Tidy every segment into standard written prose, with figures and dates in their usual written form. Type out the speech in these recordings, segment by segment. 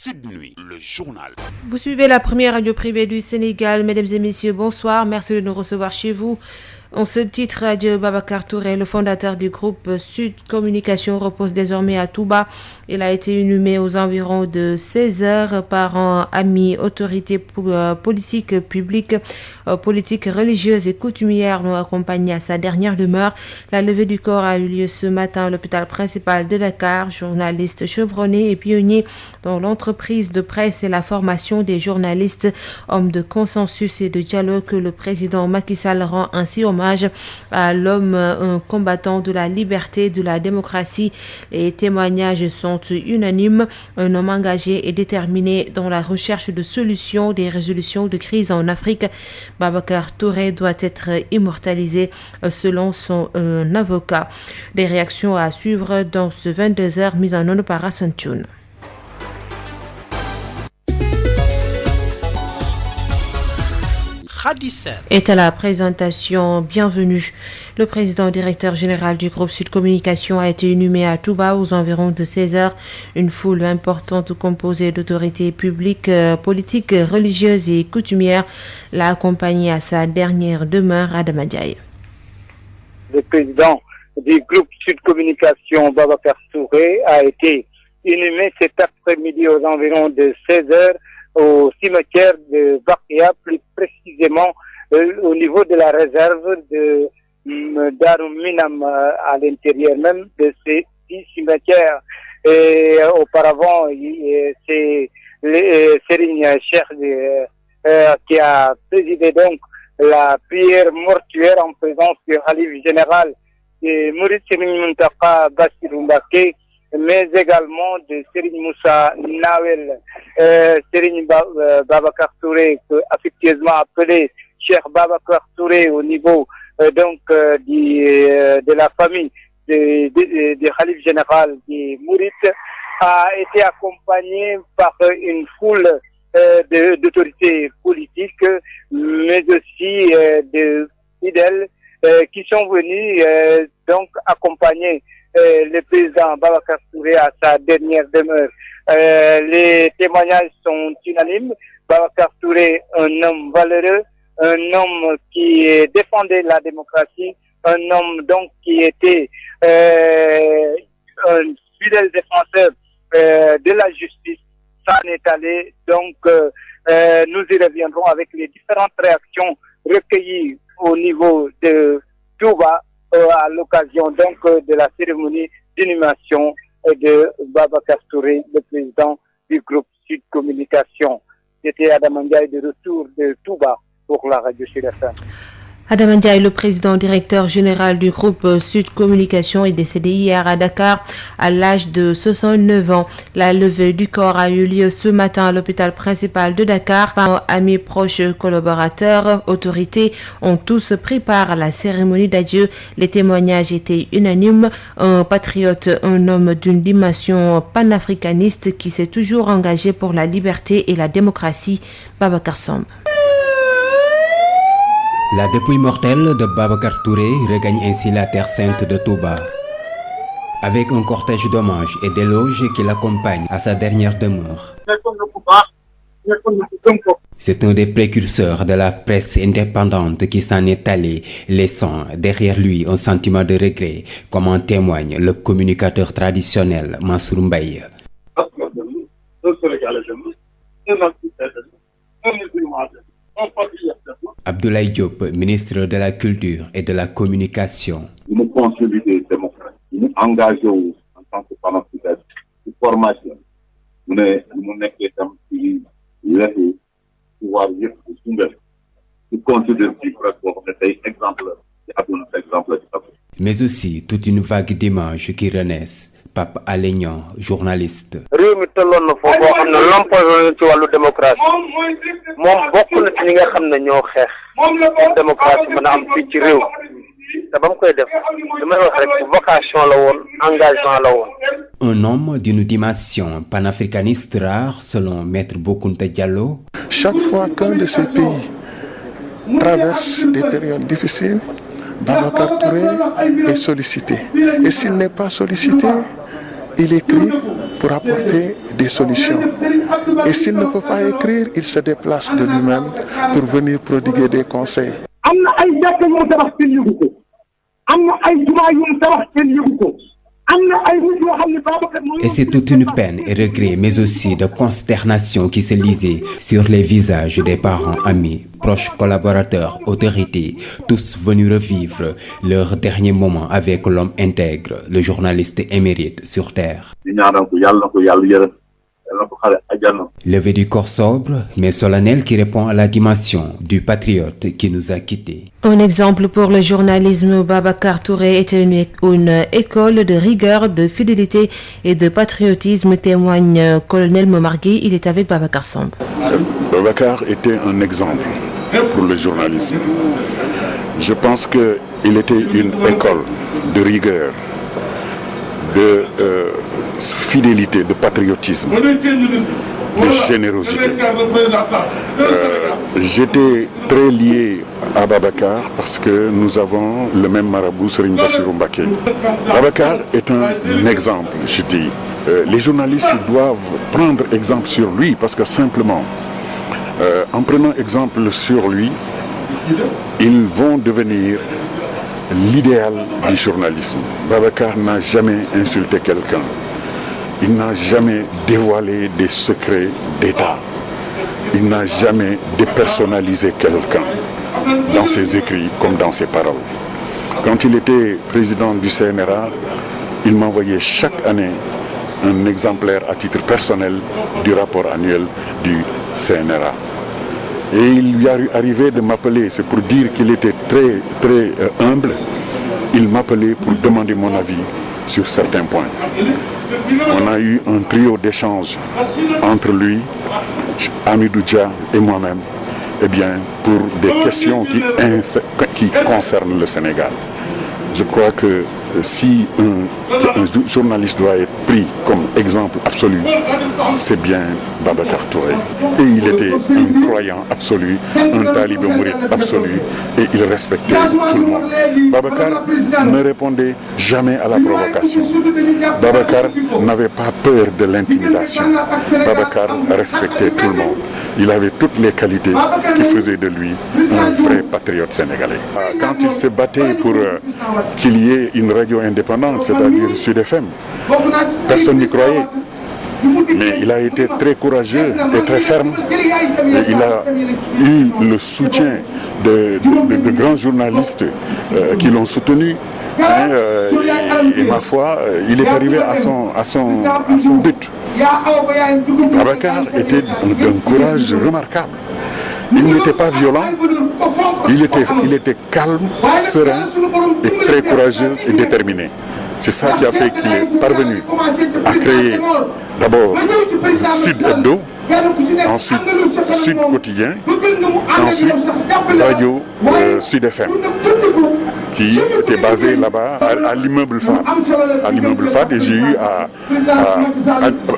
Sud Nuit, le journal. Vous suivez la première radio privée du Sénégal. Mesdames et messieurs, bonsoir. Merci de nous recevoir chez vous. En ce titre, Radio Babacar Touré, le fondateur du groupe Sud Communication, repose désormais à Touba. Il a été inhumé aux environs de 16 heures par un ami, autorité politique publique, politique religieuse et coutumière l'ont accompagné à sa dernière demeure. La levée du corps a eu lieu ce matin à l'hôpital principal de Dakar. Journaliste chevronné et pionnier dans l'entreprise de presse et la formation des journalistes, homme de consensus et de dialogue, que le président Macky Sall rend ainsi hommage à l'homme, un combattant de la liberté, de la démocratie. Les témoignages sont unanimes. Un homme engagé et déterminé dans la recherche de solutions, des résolutions de crise en Afrique. Babacar Touré doit être immortalisé selon son avocat. Des réactions à suivre dans ce 22h mis en onde par Hassan Thioune. Est à la présentation. Bienvenue. Le président directeur général du groupe Sud Communication a été inhumé à Touba aux environs de 16 heures. Une foule importante composée d'autorités publiques, politiques, religieuses et coutumières l'a accompagné à sa dernière demeure à Damadiaye. Le président du groupe Sud Communication, Babacar Touré, a été inhumé cet après-midi aux environs de 16 heures au cimetière de Bakia, plus précisément au niveau de la réserve de Darou Minam, à l'intérieur même de ces cimetières. Et auparavant, c'est Serigne Cheikh qui a présidé donc la prière mortuaire en présence du khalife général de Mouride Serigne Mountakha Bassirou Mbacké, mais également de Serigne Moussa Nawel, Serigne Babacar Touré, affectueusement appelé Cheikh Babacar Touré au niveau de la famille du khalife général du Mouride, a été accompagné par une foule d'autorités politiques, mais aussi de fidèles qui sont venus donc accompagner le président Babacar Touré à sa dernière demeure. Les témoignages sont unanimes. Babacar Touré, un homme valeureux, un homme qui défendait la démocratie, un homme donc qui était un fidèle défenseur de la justice. Ça en est allé. Donc, nous y reviendrons avec les différentes réactions recueillies au niveau de Touba à l'occasion donc de la cérémonie d'inhumation de Babacar Touré, le président du groupe Sud Communication. C'était Adam Ndiaye de retour de Touba pour la radio Sud FM. Adam Ndiaye, le président directeur général du groupe Sud Communication, est décédé hier à Dakar à l'âge de 69 ans. La levée du corps a eu lieu ce matin à l'hôpital principal de Dakar. Amis, proches, collaborateurs, autorités ont tous pris part à la cérémonie d'adieu. Les témoignages étaient unanimes. Un patriote, un homme d'une dimension panafricaniste qui s'est toujours engagé pour la liberté et la démocratie. Babacar Samb. La dépouille mortelle de Babacar Touré regagne ainsi la terre sainte de Touba, avec un cortège d'hommages et d'éloges qui l'accompagne à sa dernière demeure. C'est un des précurseurs de la presse indépendante qui s'en est allé, laissant derrière lui un sentiment de regret, comme en témoigne le communicateur traditionnel Mansour Mbaye. Abdoulaye Diop, ministre de la Culture et de la Communication. Nous consolider la démocratie, nous engager en tant que panafricains de formation. Nous sommes les pouvoir dire que nous considérons exemple. Mais aussi toute une vague d'images qui renaissent. Pape Alé Niang, journaliste. réew mi tolloon na foofu boo xam ne l'empoisonné ci wàllu démocratie moom bokk na ci ñi nga xam ne ñoo xeex démocratie mën a am fii ci réew te ba mu koy def damay wax rek vocation la woon, engagement la woon. Un homme d'une dimension panafricaniste rare selon Maître Boukounta Diallo. Chaque fois qu'un de ces pays traverse des périodes difficiles, Babacar Touré est sollicité. Et s'il n'est pas sollicité, il écrit pour apporter des solutions. Et s'il ne peut pas écrire, il se déplace de lui-même pour venir prodiguer des conseils. Et c'est toute une peine et regret, mais aussi de consternation qui se lisait sur les visages des parents, amis, proches collaborateurs, autorités, tous venus revivre leur dernier moment avec l'homme intègre, le journaliste émérite sur Terre. Levé du corps sobre, mais solennel qui répond à la dimension du patriote qui nous a quittés. Un exemple pour le journalisme, Babacar Touré était une école de rigueur, de fidélité et de patriotisme, témoigne colonel Momargui. Il est avec Babacar Samb. Babacar était un exemple pour le journalisme. Je pense qu'il était une école de rigueur, de fidélité, de patriotisme, de générosité. J'étais très lié à Babacar parce que nous avons le même marabout, Serigne Bassirou Mbacké. Babacar est un exemple, je dis. Les journalistes doivent prendre exemple sur lui parce que simplement, en prenant exemple sur lui, ils vont devenir l'idéal du journalisme. Babacar n'a jamais insulté quelqu'un. Il n'a jamais dévoilé des secrets d'État. Il n'a jamais dépersonnalisé quelqu'un dans ses écrits comme dans ses paroles. Quand il était président du CNRA, il m'envoyait chaque année un exemplaire à titre personnel du rapport annuel du CNRA. Et il lui arrivait de m'appeler, c'est pour dire qu'il était très, très humble. Il m'appelait pour demander mon avis sur certains points. On a eu un trio d'échanges entre lui, Hamidou Dia et moi-même, pour des questions qui concernent le Sénégal. Je crois que si un journaliste doit être pris comme exemple absolu, c'est bien Babacar Touré. Et il était un croyant absolu, un talibé mouride absolu, et il respectait tout le monde. Babacar ne répondait jamais à la provocation. Babacar n'avait pas peur de l'intimidation. Babacar respectait tout le monde. Il avait toutes les qualités qui faisaient de lui un vrai patriote sénégalais. Quand il se battait pour qu'il y ait une radio indépendante, c'est-à-dire Sud FM, personne n'y croyait. Mais il a été très courageux et très ferme. Et il a eu le soutien de grands journalistes qui l'ont soutenu. Et ma foi, il est arrivé à son but. Babacar était d'un courage remarquable. Il n'était pas violent, il était calme, serein et très courageux et déterminé. C'est ça qui a fait qu'il est parvenu à créer d'abord le Sud Hebdo, ensuite Sud Quotidien, ensuite Radio Sud FM, qui était basé là-bas à l'immeuble FAD. À l'immeuble FAD, et j'ai eu à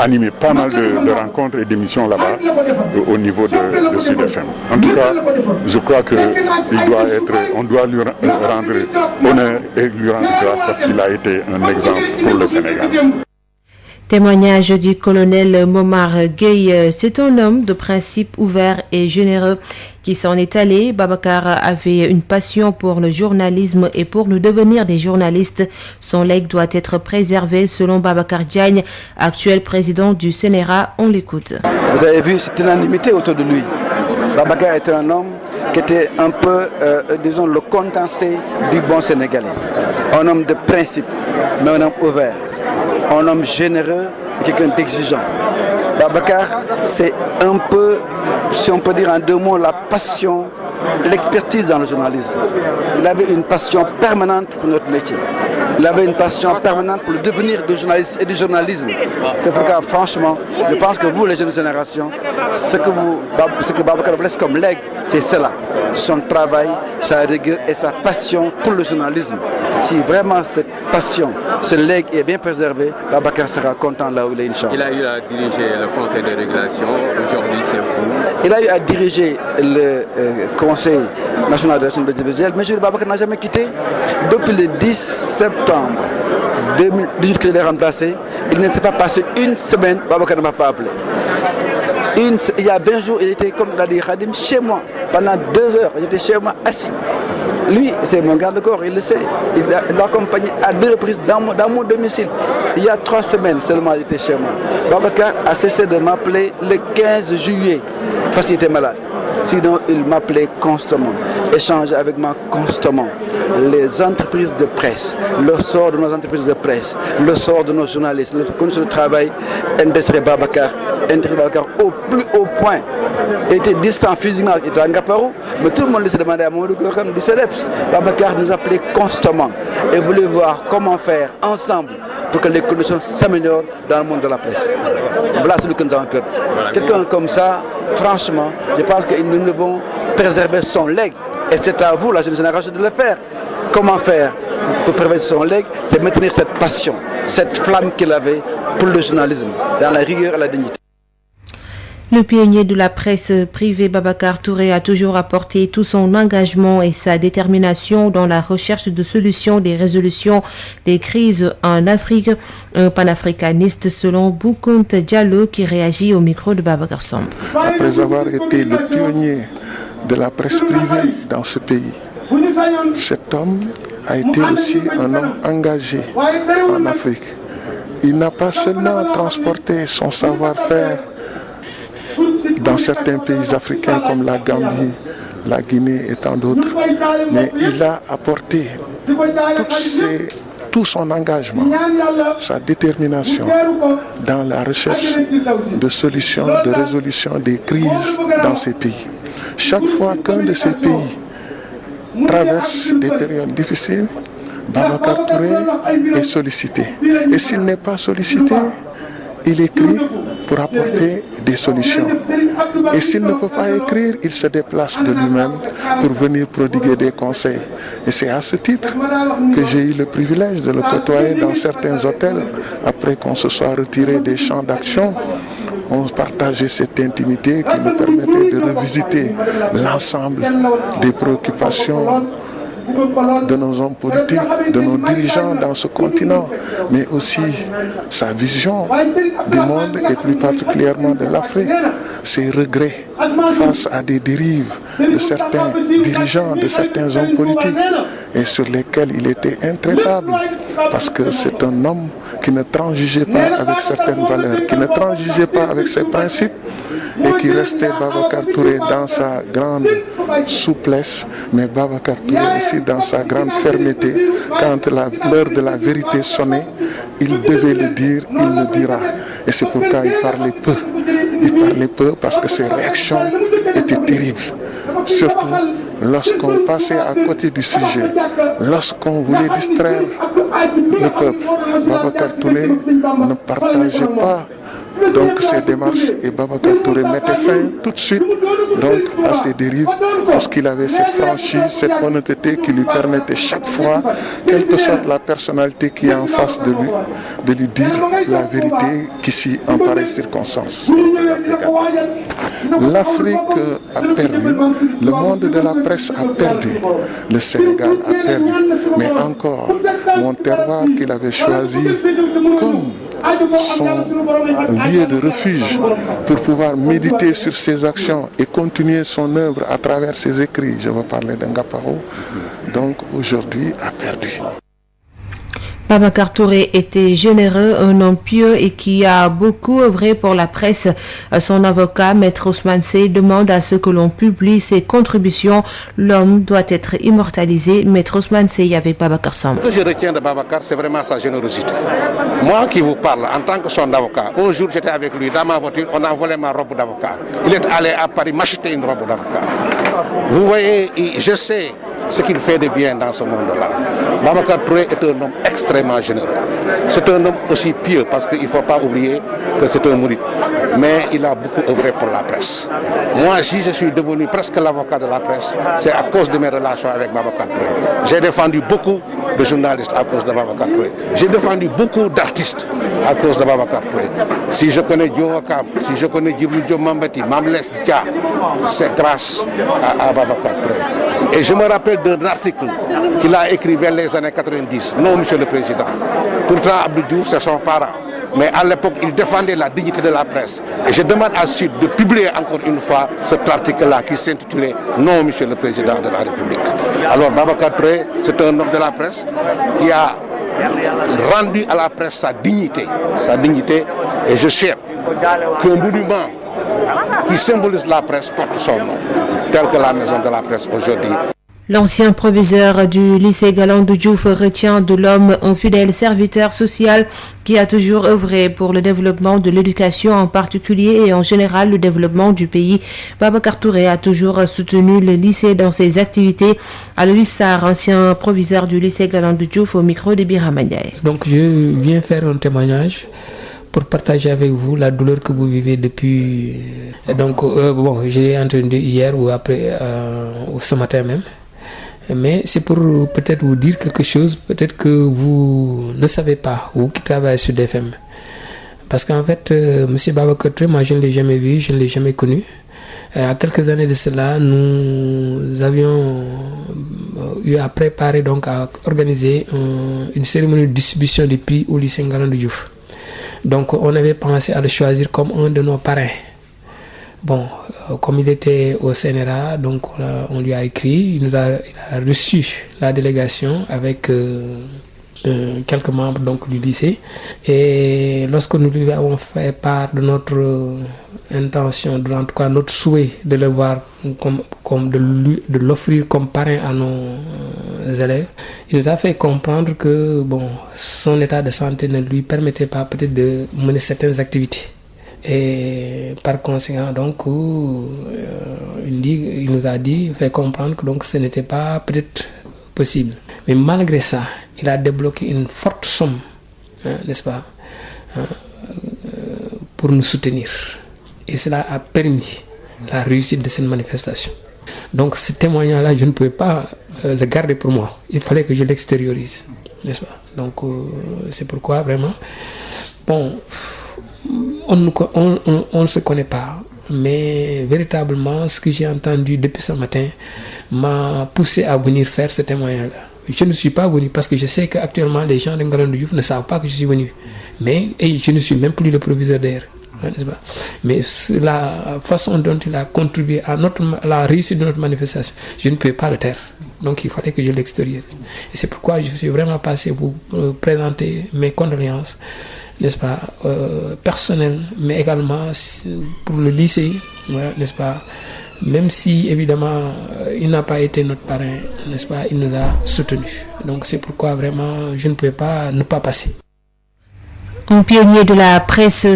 animer pas mal de rencontres et d'émissions là-bas au niveau de Sud FM. En tout cas, je crois on doit lui rendre honneur et lui rendre grâce parce qu'il a été un exemple pour le Sénégal. Témoignage du colonel Momar Gueye. C'est un homme de principe ouvert et généreux qui s'en est allé. Babacar avait une passion pour le journalisme et pour le devenir des journalistes. Son legs doit être préservé selon Babacar Diagne, actuel président du CNRA. On l'écoute. Vous avez vu cette unanimité autour de lui. Babacar était un homme qui était un peu, disons, le condensé du bon Sénégalais. Un homme de principe, mais un homme ouvert. Un homme généreux et quelqu'un d'exigeant. Babacar, c'est un peu, si on peut dire en deux mots, la passion, l'expertise dans le journalisme. Il avait une passion permanente pour notre métier. Il avait une passion permanente pour le devenir du journaliste et du journalisme. C'est pourquoi, franchement, je pense que vous, les jeunes générations, ce que Babacar vous laisse comme legs, c'est cela. Son travail, sa rigueur et sa passion pour le journalisme. si vraiment cette passion, ce legs est bien préservé, Babacar sera content là où il est, Inch'Allah. Il a eu à diriger le conseil de régulation, aujourd'hui c'est vous. Il a eu à diriger le conseil national de régulation de l'audiovisuel, mais Babacar n'a jamais quitté. Depuis le 10 septembre 2018 qu'il est remplacé, il ne s'est pas passé une semaine, Babacar ne m'a pas appelé. Il y a 20 jours, il était, comme l'a dit Khadim, chez moi. Pendant 2 heures, j'étais chez moi assis. Lui, c'est mon garde-corps, il le sait. Il l'a accompagné à 2 reprises dans mon domicile. Il y a 3 semaines seulement, il était chez moi. Babacar a cessé de m'appeler le 15 juillet, parce qu'il était malade. Sinon, il m'appelait constamment, échangeait avec moi constamment. Les entreprises de presse, le sort de nos entreprises de presse, le sort de nos journalistes, les conditions de travail, intéressait Babacar au plus haut point. Il était distant physiquement, il était à Ngaparou, mais tout le monde se demandait à Mamadou Gorkam du CEDEPS. Babacar nous appelait constamment et voulait voir comment faire ensemble pour que les conditions s'améliorent dans le monde de la presse. Voilà ce que nous avons perdu. Quelqu'un comme ça, franchement, je pense que nous devons préserver son legs. Et c'est à vous, la jeune génération, de le faire. Comment faire pour préserver son legs? C'est maintenir cette passion, cette flamme qu'il avait pour le journalisme, dans la rigueur et la dignité. Le pionnier de la presse privée Babacar Touré a toujours apporté tout son engagement et sa détermination dans la recherche de solutions des résolutions des crises en Afrique. Un panafricaniste selon Boukounta Diallo qui réagit au micro de Babacar Samb. Après avoir été le pionnier de la presse privée dans ce pays, cet homme a été aussi un homme engagé en Afrique. Il n'a pas seulement transporté son savoir-faire dans certains pays africains comme la Gambie, la Guinée et tant d'autres, mais il a apporté tout son engagement, sa détermination dans la recherche de solutions, de résolution des crises dans ces pays. Chaque fois qu'un de ces pays traverse des périodes difficiles, Babacar Touré est sollicité. Et s'il n'est pas sollicité, il écrit pour apporter des solutions. Et s'il ne peut pas écrire, il se déplace de lui-même pour venir prodiguer des conseils. Et c'est à ce titre que j'ai eu le privilège de le côtoyer dans certains hôtels après qu'on se soit retiré des champs d'action. On partageait cette intimité qui nous permettait de revisiter l'ensemble des préoccupations de nos hommes politiques, de nos dirigeants dans ce continent, mais aussi sa vision du monde et plus particulièrement de l'Afrique, ses regrets face à des dérives de certains dirigeants, de certains hommes politiques et sur lesquels il était intraitable parce que c'est un homme qui ne transigeait pas avec certaines valeurs, qui ne transigeait pas avec ses principes et qui restait Babacar Touré dans sa grande souplesse, mais Babacar Touré aussi dans sa grande fermeté. Quand l'heure de la vérité sonnait, il devait le dire, il le dira. Et c'est pourquoi il parlait peu. Il parlait peu parce que ses réactions étaient terribles. Surtout lorsqu'on passait à côté du sujet, lorsqu'on voulait distraire le peuple. Babacar Touré ne partageait pas donc ces démarches et Babacar Touré mettait fin tout de suite donc à ces dérives parce qu'il avait cette franchise, cette honnêteté qui lui permettait chaque fois, quelle que soit la personnalité qui est en face de lui, de lui dire la vérité qu'ici en pareille circonstance. L'Afrique a perdu, le monde de la presse a perdu, le Sénégal a perdu, mais encore mon terroir qu'il avait choisi comme son lieu de refuge pour pouvoir méditer sur ses actions et continuer son œuvre à travers ses écrits. Je veux parler d'Ngaparou, donc aujourd'hui a perdu. Babacar Touré était généreux, un homme pieux et qui a beaucoup œuvré pour la presse. Son avocat, Maître Ousmane Seye, demande à ce que l'on publie ses contributions. L'homme doit être immortalisé. Maître Ousmane Seye avec Babacar Samb. Ce que je retiens de Babacar, c'est vraiment sa générosité. Moi qui vous parle en tant que son avocat, un jour j'étais avec lui dans ma voiture, on a volé ma robe d'avocat. Il est allé à Paris m'acheter une robe d'avocat. Vous voyez, je sais ce qu'il fait de bien dans ce monde-là. Babacar Touré est un homme extrêmement généreux. C'est un homme aussi pieux parce qu'il ne faut pas oublier que c'est un mouride. mais il a beaucoup œuvré pour la presse. Moi, si je suis devenu presque l'avocat de la presse, c'est à cause de mes relations avec Babacar Touré. J'ai défendu beaucoup de journalistes à cause de Babacar Touré. J'ai défendu beaucoup d'artistes à cause de Babacar Touré. Si je connais Djouakam, si je connais Djibril Diop Mambati, Mamles Dia, c'est grâce à Babacar Touré. Et je me rappelle d'un article qu'il a écrit vers les années 90. Non, monsieur le Président. Pourtant, Abdou Diouf, c'est son parent. Mais à l'époque, il défendait la dignité de la presse. Et je demande à Sud de publier encore une fois cet article-là qui s'intitulait « Non, monsieur le Président de la République ». Alors, Babacar Touré, c'est un homme de la presse qui a rendu à la presse sa dignité. Et je sais qu'un monument qui symbolise la presse porte son nom, tel que la maison de la presse aujourd'hui. L'ancien proviseur du lycée Galandou Diouf retient de l'homme un fidèle serviteur social qui a toujours œuvré pour le développement de l'éducation en particulier et en général le développement du pays. Babacar Touré a toujours soutenu le lycée dans ses activités. Aloïs Sarr, ancien proviseur du lycée Galandou Diouf, au micro de Birama Ndiaye. Donc je viens faire un témoignage pour partager avec vous la douleur que vous vivez depuis. Donc je l'ai entendu hier ou après ou ce matin même. Mais c'est pour peut-être vous dire quelque chose, peut-être que vous ne savez pas, vous qui travaillez sur DFM. Parce qu'en fait, M. Babacar Touré, moi je ne l'ai jamais vu, je ne l'ai jamais connu. À quelques années de cela, nous avions eu à préparer, donc à organiser une cérémonie de distribution des prix au lycée Galandou Diouf. Donc on avait pensé à le choisir comme un de nos parrains. Bon, comme il était au CNRA, donc on lui a écrit, il a reçu la délégation avec quelques membres donc, du lycée. Et lorsque nous lui avons fait part de notre intention, en tout cas notre souhait de le voir, de l'offrir comme parrain à nos élèves, il nous a fait comprendre que son état de santé ne lui permettait pas peut-être de mener certaines activités. Et par conséquent, donc, il nous a fait comprendre que donc, ce n'était pas peut-être possible. Mais malgré ça, il a débloqué une forte somme, n'est-ce pas, pour nous soutenir. Et cela a permis la réussite de cette manifestation. Donc ce témoignage-là, je ne pouvais pas le garder pour moi. Il fallait que je l'extériorise, n'est-ce pas. Donc c'est pourquoi vraiment, on ne se connaît pas, mais véritablement ce que j'ai entendu depuis ce matin m'a poussé à venir faire ce témoignage-là. Je ne suis pas venu parce que je sais qu'actuellement les gens de Galandou Diouf ne savent pas que je suis venu. Mais je ne suis même plus le proviseur d'air, n'est-ce pas? Mais la façon dont il a contribué à la réussite de notre manifestation, je ne pouvais pas le taire. Donc il fallait que je l'extériorise. Et c'est pourquoi je suis vraiment passé pour présenter mes condoléances, n'est-ce pas, personnelles, mais également pour le lycée, n'est-ce pas, même si évidemment il n'a pas été notre parrain, n'est-ce pas, il nous a soutenus. Donc c'est pourquoi vraiment je ne pouvais pas ne pas passer. Un pionnier de la presse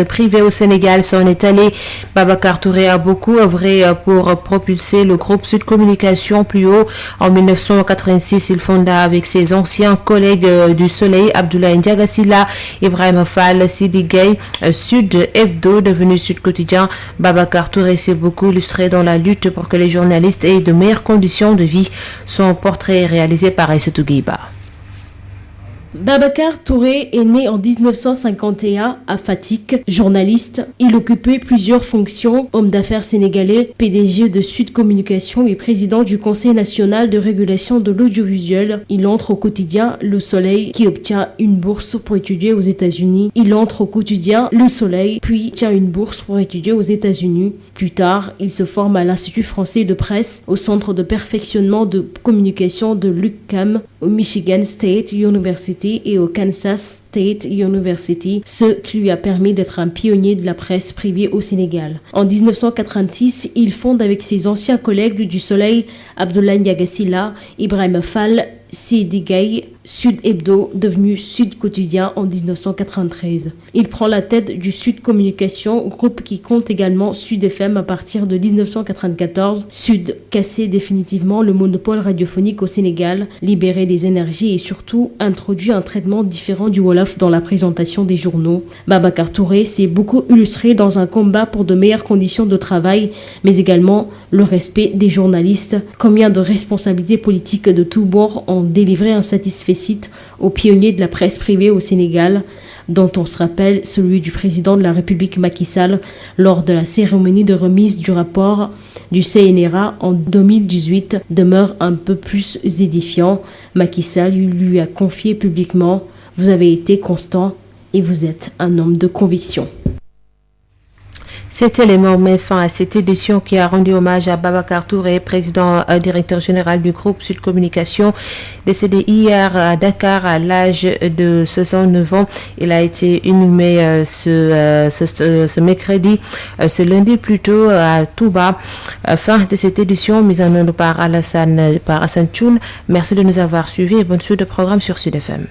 privée au Sénégal s'en est allé. Babacar Touré a beaucoup œuvré pour propulser le groupe Sud Communication plus haut. En 1986, il fonda avec ses anciens collègues du Soleil, Abdoulaye Ndiaga Sylla, Ibrahima Fall, Sidi Gueye, Sud Hebdo, devenu Sud Quotidien. Babacar Touré s'est beaucoup illustré dans la lutte pour que les journalistes aient de meilleures conditions de vie. Son portrait est réalisé par Aïssatou Guiba. Babacar Touré est né en 1951 à Fatick. Journaliste, il occupait plusieurs fonctions. Homme d'affaires sénégalais, PDG de Sud Communication et président du Conseil national de régulation de l'audiovisuel. Il entre au quotidien Le Soleil qui obtient une bourse pour étudier aux États-Unis. Il entre au quotidien Le Soleil puis obtient une bourse pour étudier aux États-Unis. Plus tard, il se forme à l'Institut français de presse, au Centre de perfectionnement de communication de l'UQAM, au Michigan State University et au Kansas State University, ce qui lui a permis d'être un pionnier de la presse privée au Sénégal. En 1986, il fonde avec ses anciens collègues du Soleil, Abdoulaye Ndiaga Sylla, Ibrahima Fall, Sidi Gueye, Sud Hebdo, devenu Sud Quotidien en 1993. Il prend la tête du Sud Communication, groupe qui compte également Sud FM à partir de 1994. Sud cassé définitivement le monopole radiophonique au Sénégal, libéré des énergies et surtout introduit un traitement différent du Wolof dans la présentation des journaux. Babacar Touré s'est beaucoup illustré dans un combat pour de meilleures conditions de travail, mais également le respect des journalistes. Combien de responsabilités politiques de tous bords ont délivré un satisfait aux pionniers de la presse privée au Sénégal, dont on se rappelle celui du président de la République Macky Sall lors de la cérémonie de remise du rapport du CNRA en 2018 demeure un peu plus édifiant. Macky Sall lui a confié publiquement « Vous avez été constant et vous êtes un homme de conviction ». Cet élément met fin à cette édition qui a rendu hommage à Babacar Touré, président directeur général du groupe Sud Communication, décédé hier à Dakar à l'âge de 69 ans. Il a été inhumé ce mercredi, ce lundi plutôt à Touba. Fin de cette édition mise en œuvre par Hassan Choun. Merci de nous avoir suivis et bonne suite de programme sur Sud FM.